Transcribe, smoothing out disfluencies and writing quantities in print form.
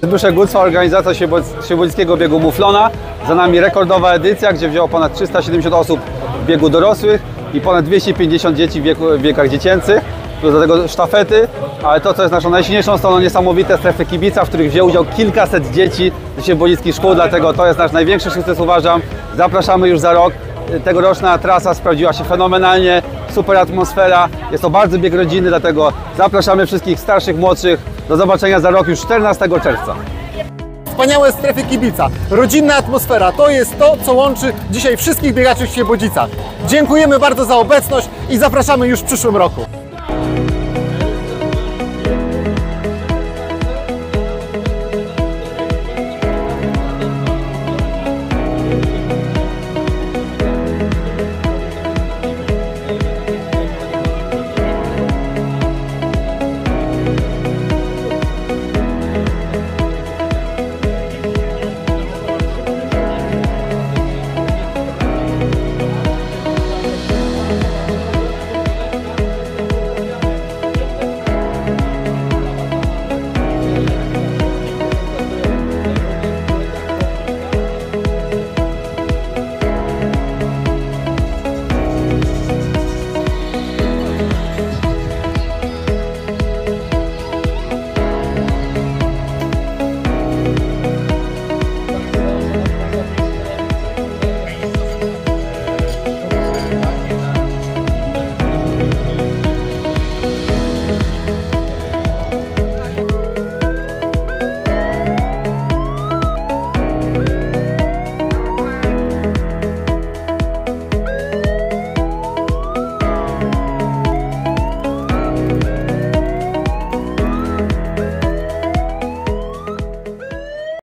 Zbyszek Gucwa, organizacja Świebodzkiego Biegu Muflona. Za nami rekordowa edycja, gdzie wzięło ponad 370 osób w biegu dorosłych i ponad 250 dzieci w biegach dziecięcych. Plus do tego sztafety, ale to, co jest naszą najsilniejszą stroną, niesamowite strefy kibica, w których wzięło udział kilkaset dzieci z świebodzickich szkół, dlatego to jest nasz największy sukces, uważam. Zapraszamy już za rok. Tegoroczna trasa sprawdziła się fenomenalnie, super atmosfera, jest to bardzo bieg rodzinny, dlatego zapraszamy wszystkich starszych, młodszych. Do zobaczenia za rok już 14 czerwca. Wspaniałe strefy kibica, rodzinna atmosfera, to jest to, co łączy dzisiaj wszystkich biegaczy w Świebodzicach. Dziękujemy bardzo za obecność i zapraszamy już w przyszłym roku.